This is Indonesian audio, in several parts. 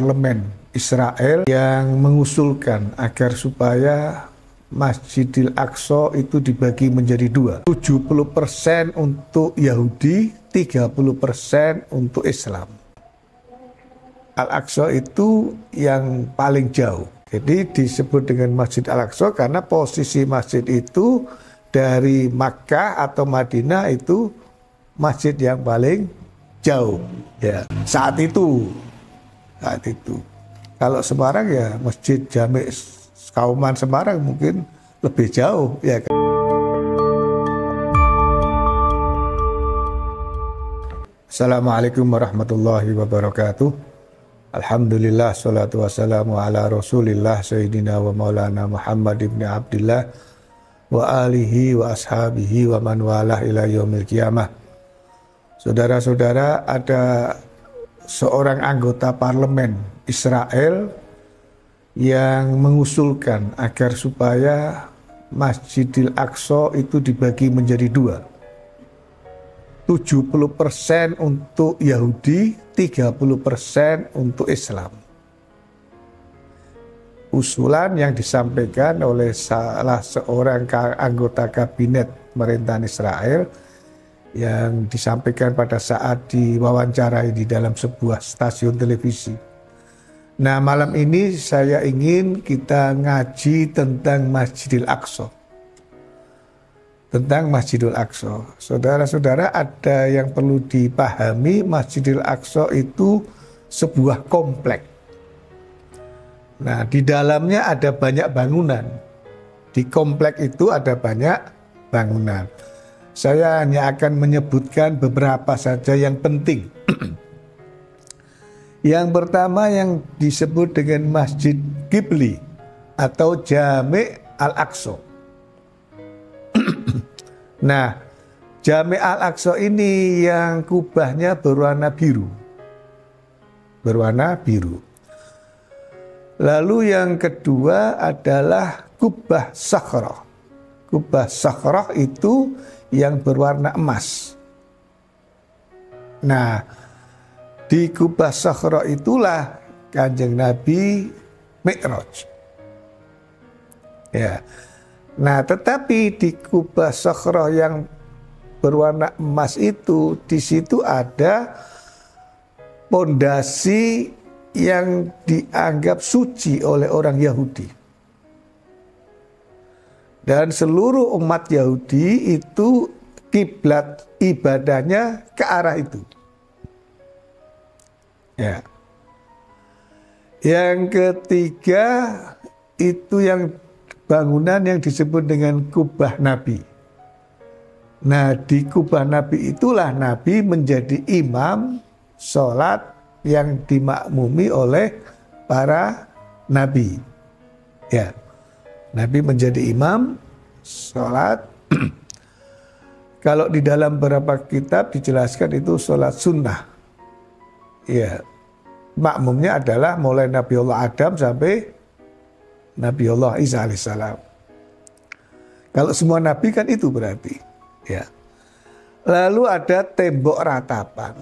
parlemen Israel yang mengusulkan agar supaya Masjidil Aqsa itu dibagi menjadi dua. 70% untuk Yahudi, 30% untuk Islam. Al-Aqsa itu yang paling jauh. Jadi disebut dengan Masjid Al-Aqsa karena posisi masjid itu dari Makkah atau Madinah itu masjid yang paling jauh. Ya, saat itu. Kalau Semarang ya Masjid Jami' Kauman Semarang mungkin lebih jauh, ya kan? Assalamualaikum warahmatullahi wabarakatuh. Alhamdulillah, salatu wassalamu ala rasulillah Sayyidina wa maulana Muhammad ibn Abdillah wa alihi wa ashabihi wa man walah ila yaumil qiyamah. Saudara-saudara, ada seorang anggota parlemen Israel yang mengusulkan agar supaya Masjidil Aqsa itu dibagi menjadi dua. 70% untuk Yahudi, 30% untuk Islam. Usulan yang disampaikan oleh salah seorang anggota kabinet pemerintahan Israel yang disampaikan pada saat diwawancarai di dalam sebuah stasiun televisi. Nah, malam ini saya ingin kita ngaji tentang Masjidil Aqsa. Tentang Masjidil Aqsa. Saudara-saudara, ada yang perlu dipahami, Masjidil Aqsa itu sebuah komplek. Nah, di dalamnya ada banyak bangunan. Di komplek itu ada banyak bangunan. Saya hanya akan menyebutkan beberapa saja yang penting. Yang pertama yang disebut dengan Masjid Qibli atau Jami' Al-Aqsa. Nah, Jami' Al-Aqsa ini yang kubahnya berwarna biru. Berwarna biru. Lalu yang kedua adalah Kubah Sakhrah. Kubah Sakhrah itu yang berwarna emas. Nah, di Kubah Sakhrah itulah Kanjeng Nabi Mi'raj. Ya. Nah, tetapi di Kubah Sakhrah yang berwarna emas itu, di situ ada pondasi yang dianggap suci oleh orang Yahudi. Dan seluruh umat Yahudi itu kiblat ibadahnya ke arah itu. Ya. Yang ketiga itu yang bangunan yang disebut dengan Kubah Nabi. Nah, di Kubah Nabi itulah Nabi menjadi imam sholat yang dimakmumi oleh para nabi. Ya. Nabi menjadi imam sholat. Kalau di dalam beberapa kitab dijelaskan itu sholat sunnah. Ya, makmumnya adalah mulai Nabiullah Adam sampai Nabiullah Isa alaihissalam. Kalau semua nabi kan itu berarti. Ya. Lalu ada tembok ratapan.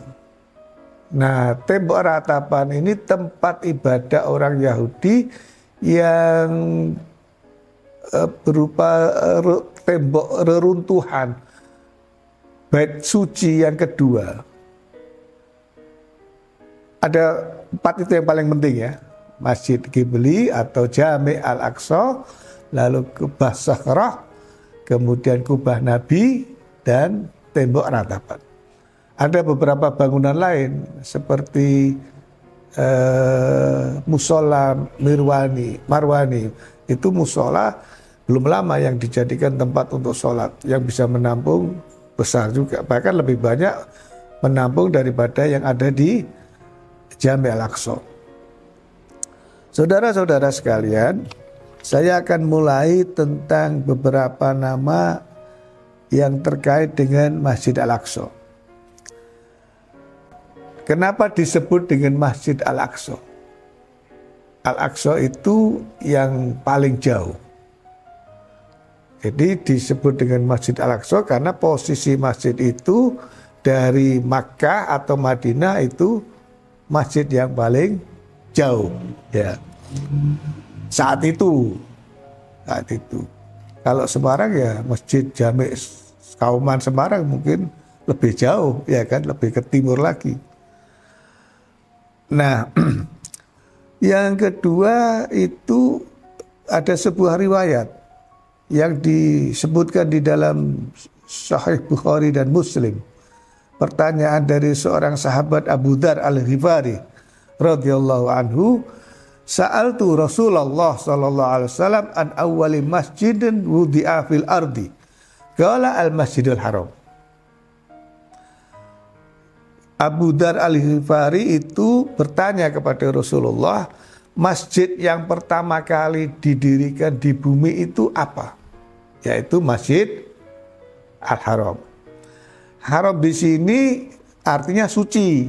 Nah, tembok ratapan ini tempat ibadah orang Yahudi yang berupa tembok reruntuhan bait suci yang kedua. Ada 4 itu yang paling penting ya. Masjid Qibli atau Jami' Al-Aqsa, lalu Kubah Sakhrah, kemudian Kubah Nabi dan tembok ratapan. Ada beberapa bangunan lain seperti musola Marwani. Itu musola belum lama yang dijadikan tempat untuk sholat yang bisa menampung besar juga, bahkan lebih banyak menampung daripada yang ada di Jami' Al-Aqsa. Saudara-saudara sekalian, saya akan mulai tentang beberapa nama yang terkait dengan Masjid Al-Aqsa. Kenapa disebut dengan Masjid Al-Aqsa? Al-Aqsa itu yang paling jauh. Jadi disebut dengan Masjid Al-Aqsa karena posisi masjid itu dari Makkah atau Madinah itu masjid yang paling jauh, ya. Saat itu. Kalau Semarang ya Masjid Jami' Kauman Semarang mungkin lebih jauh, ya kan, lebih ke timur lagi. Nah, yang kedua itu ada sebuah riwayat yang disebutkan di dalam Sahih Bukhari dan Muslim. Pertanyaan dari seorang sahabat Abu Dzar Al-Ghifari radhiyallahu anhu, sa'altu Rasulullah sallallahu alaihi wasallam an awwali masjidin wudi'a fil ardi. Qala al-Masjidil Haram. Abu Dzar Al-Ghifari itu bertanya kepada Rasulullah, masjid yang pertama kali didirikan di bumi itu apa? Yaitu Masjid Al-Haram. Haram di sini artinya suci,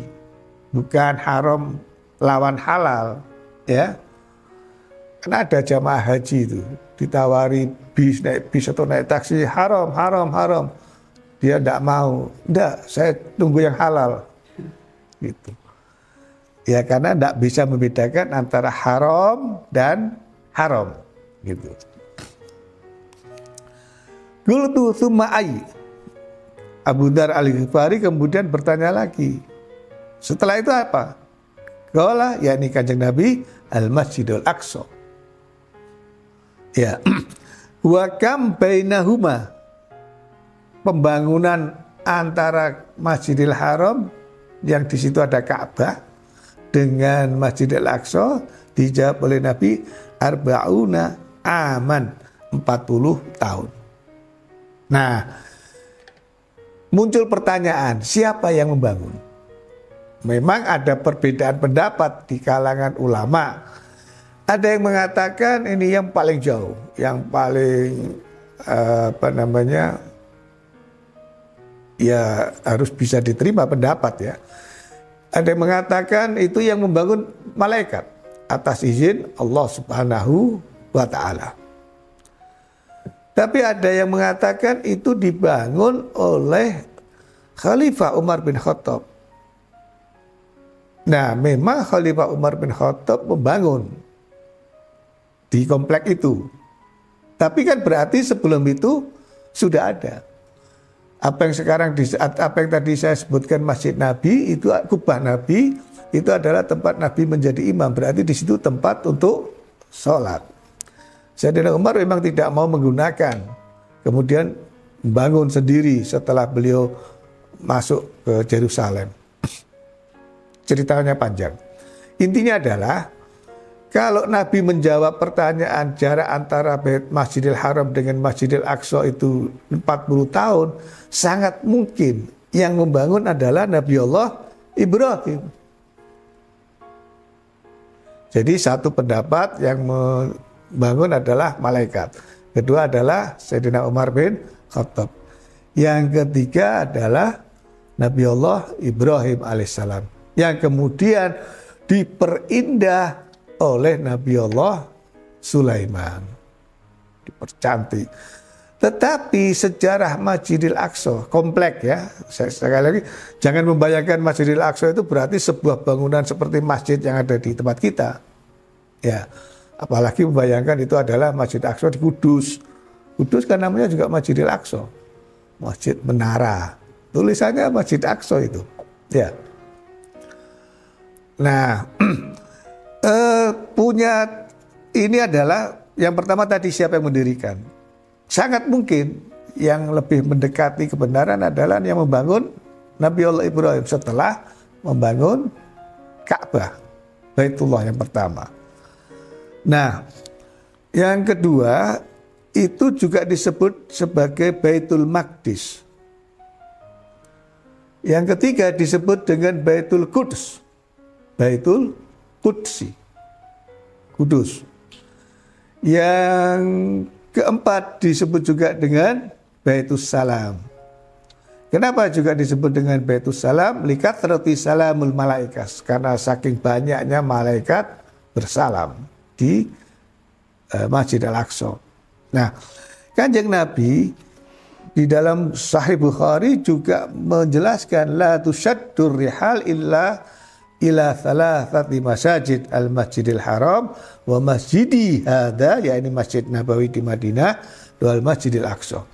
bukan haram lawan halal, ya. Karena ada jamaah haji itu ditawari naik bis atau naik taksi, haram. Dia tidak mau. Tidak, saya tunggu yang halal. Gitu. Ya karena tidak bisa membedakan antara haram dan haram. Gitu. Qultu tsumma ay. Abu Dzar Al-Ghifari kemudian bertanya lagi. Setelah itu apa? Qala, yakni Kanjeng Nabi, Al-Masjidul Aqsa. Ya. Wa kam bainahuma. Pembangunan antara Masjidil Haram yang di situ ada Ka'bah dengan Masjidil Aqsa dijawab oleh Nabi arba'una aman, 40 tahun. Nah, muncul pertanyaan, siapa yang membangun? Memang ada perbedaan pendapat di kalangan ulama. Ada yang mengatakan ini yang paling jauh, yang paling ya harus bisa diterima pendapat ya. Ada yang mengatakan itu yang membangun malaikat atas izin Allah Subhanahu wa ta'ala. Tapi ada yang mengatakan itu dibangun oleh Khalifah Umar bin Khattab. Nah, memang Khalifah Umar bin Khattab membangun di komplek itu. Tapi kan berarti sebelum itu sudah ada. Apa yang tadi saya sebutkan Masjid Nabi itu kubah Nabi itu adalah tempat Nabi menjadi imam, berarti di situ tempat untuk sholat. Sayyidina Umar memang tidak mau menggunakan, kemudian membangun sendiri setelah beliau masuk ke Yerusalem. Ceritanya panjang. Intinya adalah kalau Nabi menjawab pertanyaan jarak antara Masjidil Haram dengan Masjidil Aqsa itu 40 tahun, sangat mungkin yang membangun adalah Nabi Allah Ibrahim. Jadi satu pendapat yang membangun adalah malaikat. Kedua adalah Sayyidina Umar bin Khattab. Yang ketiga adalah Nabi Allah Ibrahim alaihissalam. Yang kemudian diperindah oleh Nabi Allah Sulaiman. Dipercantik. Tetapi sejarah Masjidil Aqsa kompleks ya. Sekali lagi jangan membayangkan Masjidil Aqsa itu berarti sebuah bangunan seperti masjid yang ada di tempat kita. Ya. Apalagi membayangkan itu adalah Masjid Aqsa di Kudus. Kudus kan namanya juga Masjidil Aqsa. Masjid Menara. Tulisannya Masjid Aqsa itu. Ya. Nah, punya ini adalah yang pertama tadi siapa yang mendirikan. Sangat mungkin yang lebih mendekati kebenaran adalah yang membangun Nabi Allah Ibrahim setelah membangun Ka'bah, Baitullah yang pertama. Nah, yang kedua itu juga disebut sebagai Baitul Maqdis. Yang ketiga disebut dengan Baitul Quds, Baitul Qudsi, Kudus. Yang keempat disebut juga dengan Baitus Salam. Kenapa juga disebut dengan Baitus Salam? Likathrati salamul malaikas, karena saking banyaknya malaikat bersalam di Masjid Al-Aqsa. Nah, Kanjeng Nabi di dalam Sahih Bukhari juga menjelaskan la tusyaddur rihal illa ila thalathati masajid al-Masjidil Haram wa masjidi hadza, yakni Masjid Nabawi di Madinah, wal Masjidil Aqsa.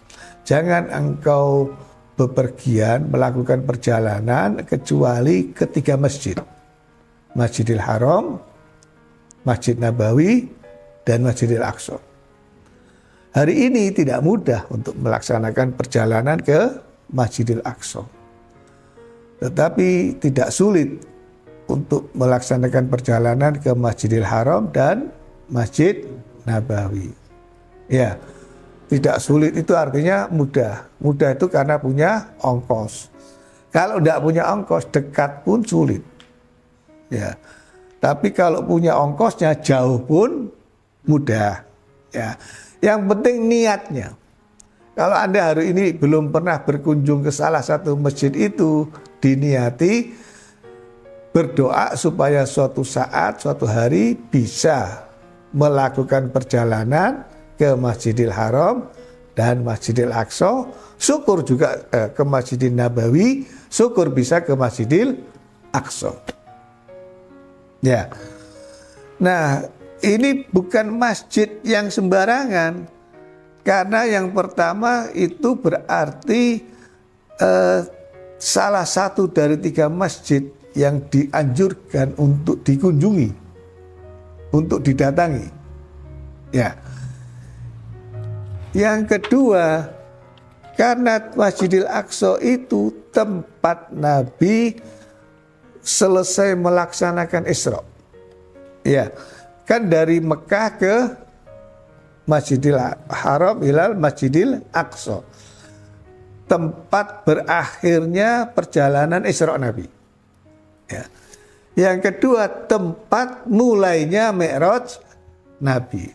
Jangan engkau bepergian melakukan perjalanan kecuali ke 3 masjid. Masjidil Haram, Masjid Nabawi, dan Masjidil Aqsa. Hari ini tidak mudah untuk melaksanakan perjalanan ke Masjidil Aqsa. Tetapi tidak sulit untuk melaksanakan perjalanan ke Masjidil Haram dan Masjid Nabawi. Ya, tidak sulit itu artinya mudah. Mudah itu karena punya ongkos. Kalau tidak punya ongkos, dekat pun sulit. Ya, tapi kalau punya ongkosnya jauh pun mudah. Ya, yang penting niatnya. Kalau Anda hari ini belum pernah berkunjung ke salah satu masjid itu, diniati berdoa supaya suatu saat, suatu hari bisa melakukan perjalanan ke Masjidil Haram dan Masjidil Aqsa. Syukur juga ke Masjidil Nabawi, syukur bisa ke Masjidil Aqsa. Ya. Nah, ini bukan masjid yang sembarangan. Karena yang pertama itu berarti salah satu dari 3 masjid yang dianjurkan untuk dikunjungi, untuk didatangi. Ya. Yang kedua, karena Masjidil Aqsa itu tempat Nabi selesai melaksanakan Isra. Ya, kan dari Mekah ke Masjidil Haram ilal Masjidil Aqsa. Tempat berakhirnya perjalanan Isra Nabi. Ya. Yang kedua, tempat mulainya Mi'raj Nabi.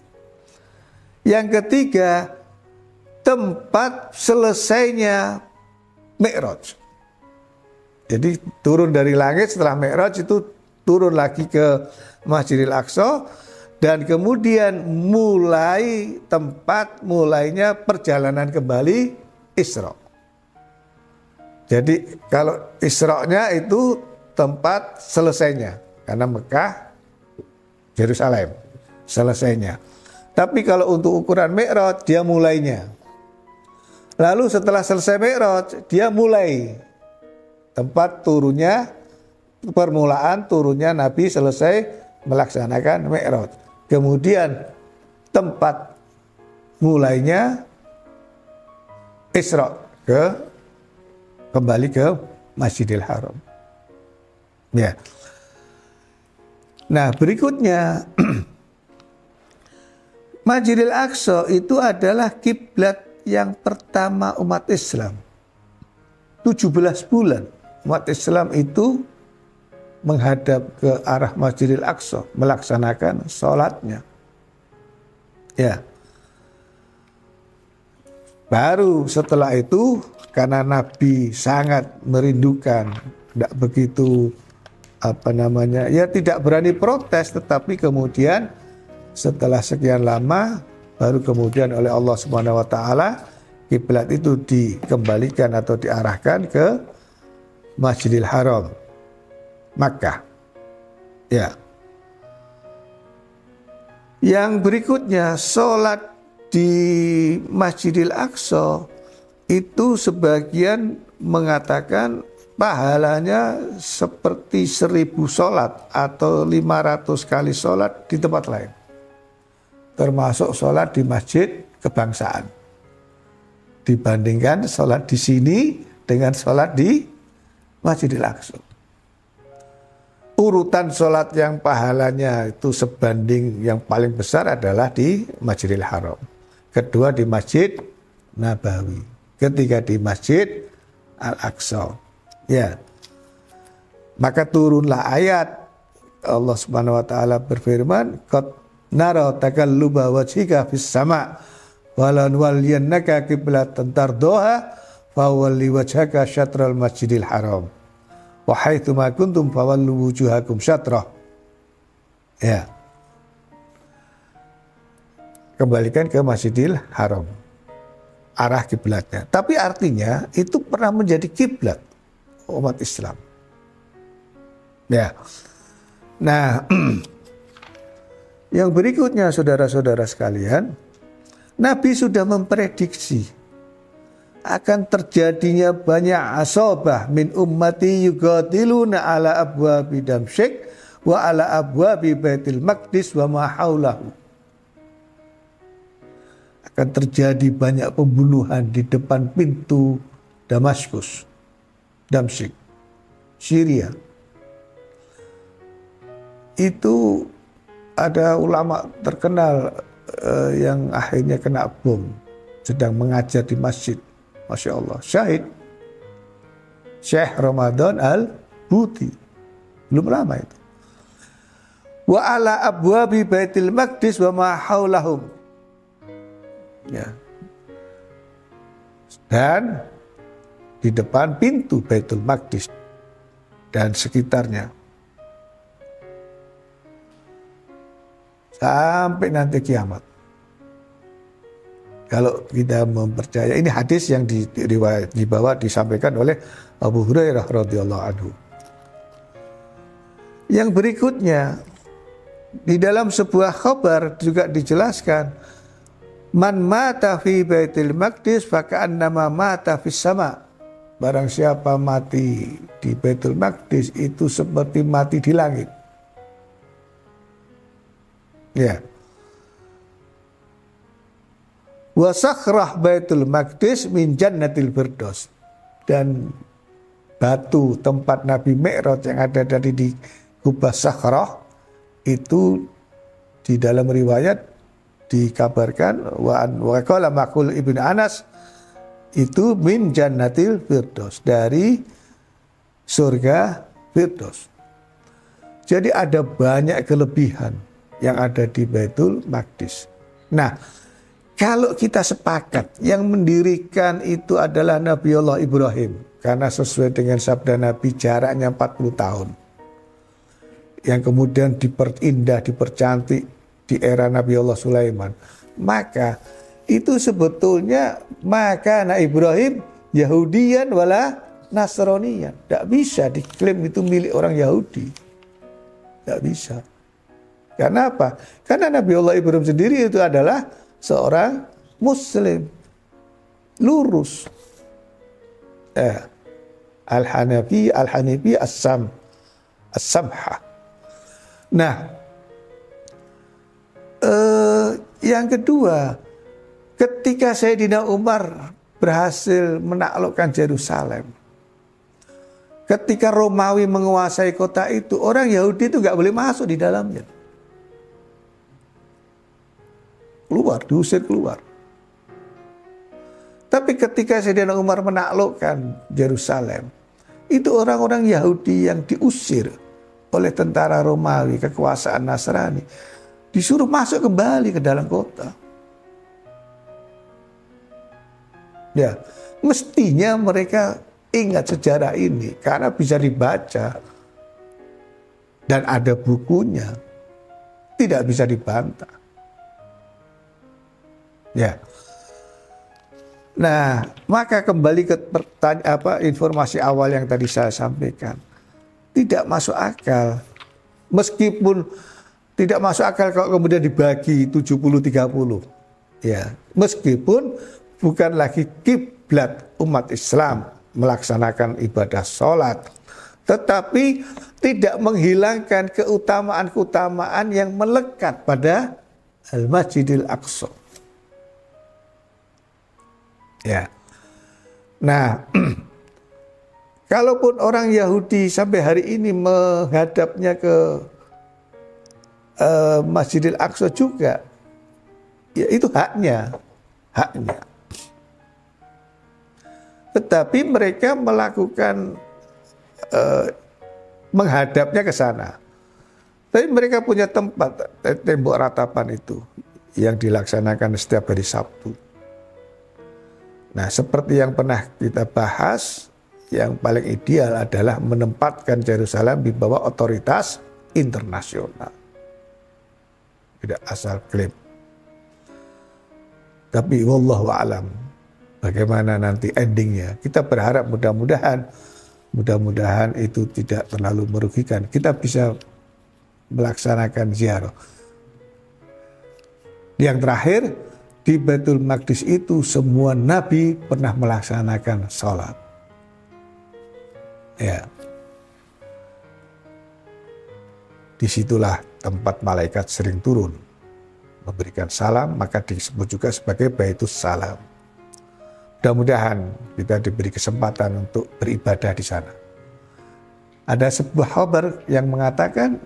Yang ketiga, tempat selesainya Mi'raj. Jadi turun dari langit setelah Mi'raj itu turun lagi ke Masjidil Aqsa dan kemudian mulai tempat mulainya perjalanan kembali Isra. Jadi kalau Isra-nya itu tempat selesainya karena Mekah, Yerusalem selesainya. Tapi kalau untuk ukuran Mi'raj dia mulainya. Lalu setelah selesai Mi'raj dia mulai tempat turunnya, permulaan turunnya Nabi selesai melaksanakan Mi'raj. Kemudian tempat mulainya Isra kembali ke Masjidil Haram. Ya. Nah, berikutnya Masjidil Aqsa itu adalah kiblat yang pertama umat Islam. 17 bulan umat Islam itu menghadap ke arah Masjidil Aqsa, melaksanakan sholatnya. Ya. Baru setelah itu, karena Nabi sangat merindukan, tidak begitu ya tidak berani protes, tetapi kemudian setelah sekian lama, baru kemudian oleh Allah Subhanahu Wa Taala kiblat itu dikembalikan atau diarahkan ke Masjidil Haram, Makkah. Ya. Yang berikutnya, sholat di Masjidil Aqsa itu sebagian mengatakan pahalanya seperti 1000 sholat atau 500 kali sholat di tempat lain. Termasuk sholat di masjid kebangsaan. Dibandingkan sholat di sini dengan sholat di Masjidil Aqsa. Urutan sholat yang pahalanya itu sebanding yang paling besar adalah di Masjidil Haram. Kedua di Masjid Nabawi. Ketiga di Masjid Al-Aqsa. Ya. Maka turunlah ayat Allah Subhanahu wa taala berfirman, "Qad nara takalluba wajhika fis sama' walan waliyannaka qiblatan tardoha fawalli wajhaka syatral Masjidil Haram. Wa haitsu ma kuntum fawallu wujuhakum syatrah." Ya. Kembalikan ke Masjidil Haram. Arah kiblatnya. Tapi artinya itu pernah menjadi kiblat umat Islam. Ya. Nah, yang berikutnya saudara-saudara sekalian, Nabi sudah memprediksi akan terjadinya banyak asabah min ummati yuqatiluna ala abwabi Damsyik wa ala abwabi Baitul Maqdis wa ma haulahu. Akan terjadi banyak pembunuhan di depan pintu Damaskus, Damsyik, Syria. Itu ada ulama terkenal yang akhirnya kena bom sedang mengajar di masjid. Masya Allah, syahid Syekh Ramadan Al-Buti, belum lama itu. Wa ala abwabi Baitul Maqdis wa ma haulahum. Ya. Dan di depan pintu Baitul Maqdis dan sekitarnya. Sampai nanti kiamat. Kalau kita mempercaya, ini hadis yang dibawa disampaikan oleh Abu Hurairah radhiyallahu anhu. Yang berikutnya, di dalam sebuah khabar juga dijelaskan, man mata fi Baitul Maqdis faka'annama mata fis sama. Barang siapa mati di Baitul Maqdis itu seperti mati di langit. Ya. Wa sakhrah Baitul Maqdis min jannatil firdaus. Dan batu tempat Nabi Mi'raj yang ada dari di Kubah Sakhrah itu di dalam riwayat dikabarkan wa qala Maqul Ibnu Anas itu min jannatil firdaus, dari surga firdaus. Jadi ada banyak kelebihan yang ada di Baitul Maqdis. Nah, kalau kita sepakat yang mendirikan itu adalah Nabiullah Ibrahim, karena sesuai dengan sabda Nabi jaraknya 40 tahun. Yang kemudian diperindah, dipercantik di era Nabiullah Sulaiman. Maka itu sebetulnya maka Ibrahim Yahudian wala Nasronian. Tidak bisa diklaim itu milik orang Yahudi. Tidak bisa. Karena apa? Karena Nabiullah Ibrahim sendiri itu adalah seorang Muslim lurus. Al-Hanafi as-Samha. Nah, yang kedua, ketika Sayyidina Umar berhasil menaklukkan Yerusalem, ketika Romawi menguasai kota itu, orang Yahudi itu nggak boleh masuk di dalamnya. Keluar, diusir keluar. Tapi ketika Sayyidina Umar menaklukkan Yerusalem, itu orang-orang Yahudi yang diusir oleh tentara Romawi, kekuasaan Nasrani, disuruh masuk kembali ke dalam kota. Ya, mestinya mereka ingat sejarah ini karena bisa dibaca dan ada bukunya, tidak bisa dibantah. Ya. Nah, maka kembali ke informasi awal yang tadi saya sampaikan. Tidak masuk akal. Meskipun tidak masuk akal kalau kemudian dibagi 70-30. Ya, meskipun bukan lagi kiblat umat Islam melaksanakan ibadah sholat, tetapi tidak menghilangkan keutamaan-keutamaan yang melekat pada Al-Masjidil Aqsa. Ya. Nah, kalaupun orang Yahudi sampai hari ini menghadapnya ke Masjidil Aqsa juga, ya itu haknya. Tetapi mereka melakukan menghadapnya ke sana. Tapi mereka punya tempat, tembok ratapan itu yang dilaksanakan setiap hari Sabtu. Nah, seperti yang pernah kita bahas, yang paling ideal adalah menempatkan Yerusalem di bawah otoritas internasional. Tidak asal klaim. Tapi wallahu a'lam, bagaimana nanti endingnya. Kita berharap mudah-mudahan Mudah-mudahan itu tidak terlalu merugikan. Kita bisa melaksanakan ziarah. Yang terakhir, di Baitul Maqdis itu semua nabi pernah melaksanakan sholat. Ya. Disitulah tempat malaikat sering turun memberikan salam, maka disebut juga sebagai Baitus Salam. Mudah-mudahan kita diberi kesempatan untuk beribadah di sana. Ada sebuah khabar yang mengatakan,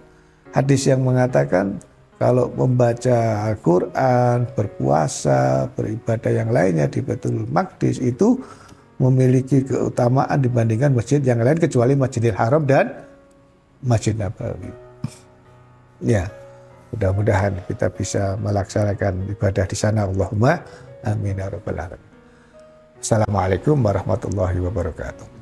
hadis yang mengatakan, kalau membaca Al-Quran, berpuasa, beribadah yang lainnya di Baitul Maqdis itu memiliki keutamaan dibandingkan masjid yang lain kecuali Masjidil Haram dan Masjid Nabawi. Ya, mudah-mudahan kita bisa melaksanakan ibadah di sana. Allahumma amin ya rabbal alamin. Assalamualaikum warahmatullahi wabarakatuh.